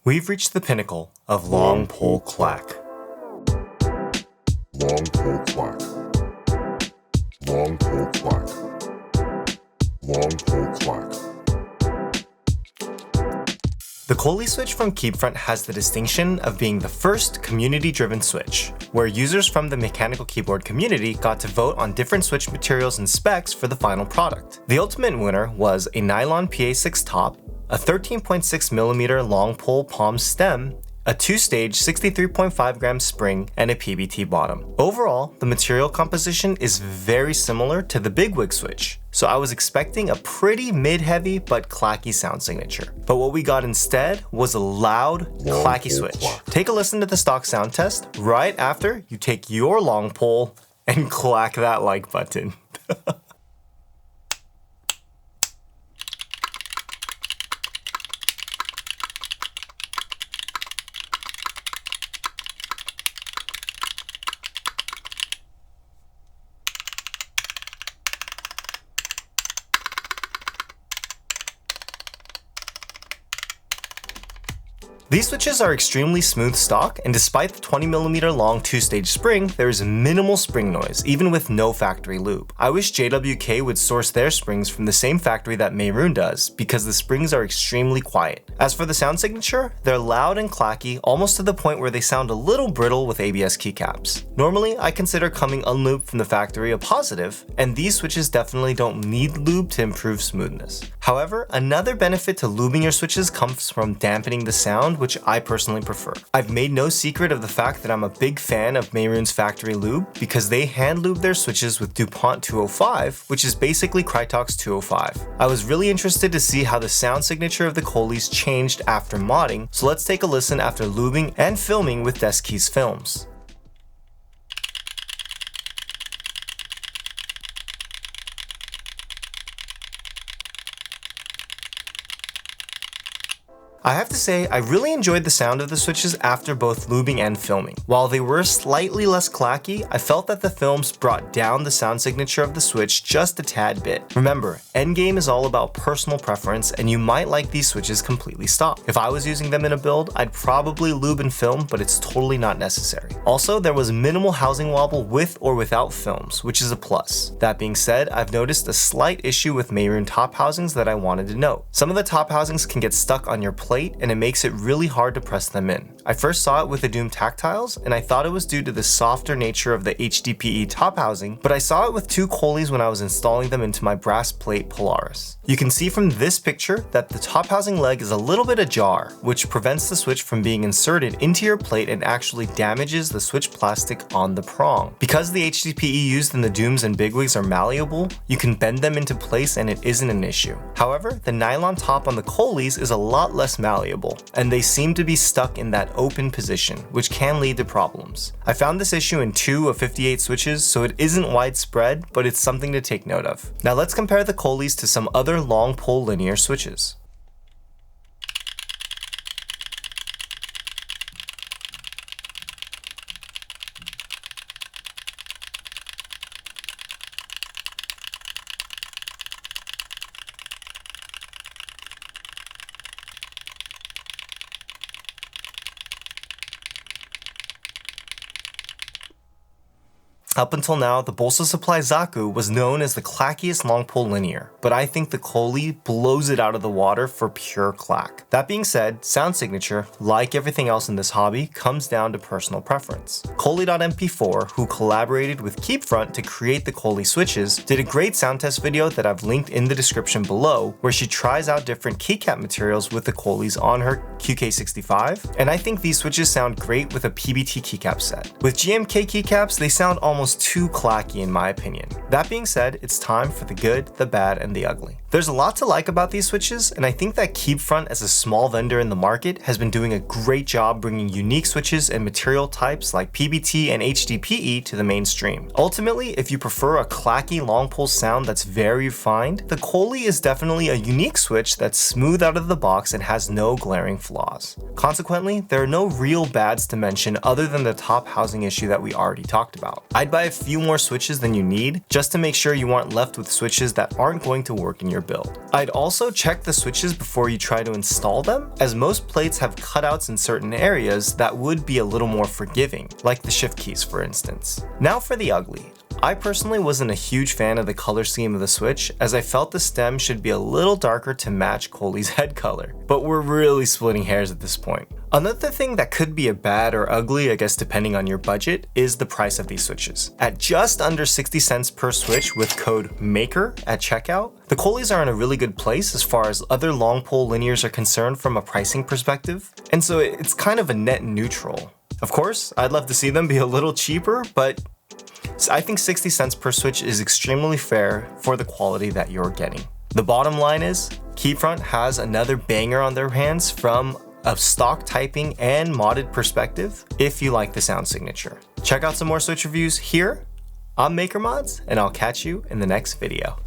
We've reached the pinnacle of long pole clack. Long pole clack. Long pole clack. Long pole clack. The Coley switch from Keebfront has the distinction of being the first community-driven switch, where users from the mechanical keyboard community got to vote on different switch materials and specs for the final product. The ultimate winner was a nylon PA6 top, a 13.6mm long pole palm stem, a two-stage 63.5 gram spring, and a PBT bottom. Overall, the material composition is very similar to the bigwig switch, so I was expecting a pretty mid-heavy but clacky sound signature. But what we got instead was a loud, clacky switch. Take a listen to the stock sound test right after you take your long pole and clack that like button. These switches are extremely smooth stock, and despite the 20mm long two-stage spring, there is minimal spring noise, even with no factory lube. I wish JWK would source their springs from the same factory that Meirin does, because the springs are extremely quiet. As for the sound signature, they're loud and clacky, almost to the point where they sound a little brittle with ABS keycaps. Normally, I consider coming unlubed from the factory a positive, and these switches definitely don't need lube to improve smoothness. However, another benefit to lubing your switches comes from dampening the sound, which I personally prefer. I've made no secret of the fact that I'm a big fan of Meirin's factory lube because they hand lube their switches with DuPont 205, which is basically Krytox 205. I was really interested to see how the sound signature of the Coleys changed after modding, so let's take a listen after lubing and filming with Deskey's films. I have to say, I really enjoyed the sound of the switches after both lubing and filming. While they were slightly less clacky, I felt that the films brought down the sound signature of the switch just a tad bit. Remember, endgame is all about personal preference, and you might like these switches completely stock. If I was using them in a build, I'd probably lube and film, but it's totally not necessary. Also, there was minimal housing wobble with or without films, which is a plus. That being said, I've noticed a slight issue with Meirin top housings that I wanted to note. Some of the top housings can get stuck on your plate, and it makes it really hard to press them in. I first saw it with the Doom tactiles, and I thought it was due to the softer nature of the HDPE top housing, but I saw it with two Coleys when I was installing them into my brass plate Polaris. You can see from this picture that the top housing leg is a little bit ajar, which prevents the switch from being inserted into your plate and actually damages the switch plastic on the prong. Because the HDPE used in the Dooms and Bigwigs are malleable, you can bend them into place and it isn't an issue. However, the nylon top on the Coleys is a lot less malleable, and they seem to be stuck in that open position, which can lead to problems. I found this issue in 2 of 58 switches, so it isn't widespread, but it's something to take note of. Now let's compare the Coleys to some other long pole linear switches. Up until now, the Bolsa Supply Zaku was known as the clackiest long pole linear, but I think the Coley blows it out of the water for pure clack. That being said, sound signature, like everything else in this hobby, comes down to personal preference. Coley.mp4, who collaborated with Keebfront to create the Coley switches, did a great sound test video that I've linked in the description below, where she tries out different keycap materials with the Coleys on her QK65, and I think these switches sound great with a PBT keycap set. With GMK keycaps, they sound almost too clacky in my opinion. That being said, it's time for the good, the bad, and the ugly. There's a lot to like about these switches, and I think that Keebfront as a small vendor in the market has been doing a great job bringing unique switches and material types like PBT and HDPE to the mainstream. Ultimately, if you prefer a clacky long pole sound that's very refined, the Coley is definitely a unique switch that's smooth out of the box and has no glaring flaws. Consequently, there are no real bads to mention other than the top housing issue that we already talked about. I'd buy a few more switches than you need just to make sure you aren't left with switches that aren't going to work in your built. I'd also check the switches before you try to install them, as most plates have cutouts in certain areas that would be a little more forgiving, like the shift keys for instance. Now for the ugly. I personally wasn't a huge fan of the color scheme of the Switch, as I felt the stem should be a little darker to match Coley's head color, but we're really splitting hairs at this point. Another thing that could be a bad or ugly, I guess depending on your budget, is the price of these switches. At just under 60 cents per Switch with code MAKER at checkout, the Coleys are in a really good place as far as other long pole linears are concerned from a pricing perspective, and so it's kind of a net neutral. Of course, I'd love to see them be a little cheaper, but I think 60 cents per Switch is extremely fair for the quality that you're getting. The bottom line is, Keebfront has another banger on their hands from a stock typing and modded perspective if you like the sound signature. Check out some more Switch reviews here on Maker Mods, and I'll catch you in the next video.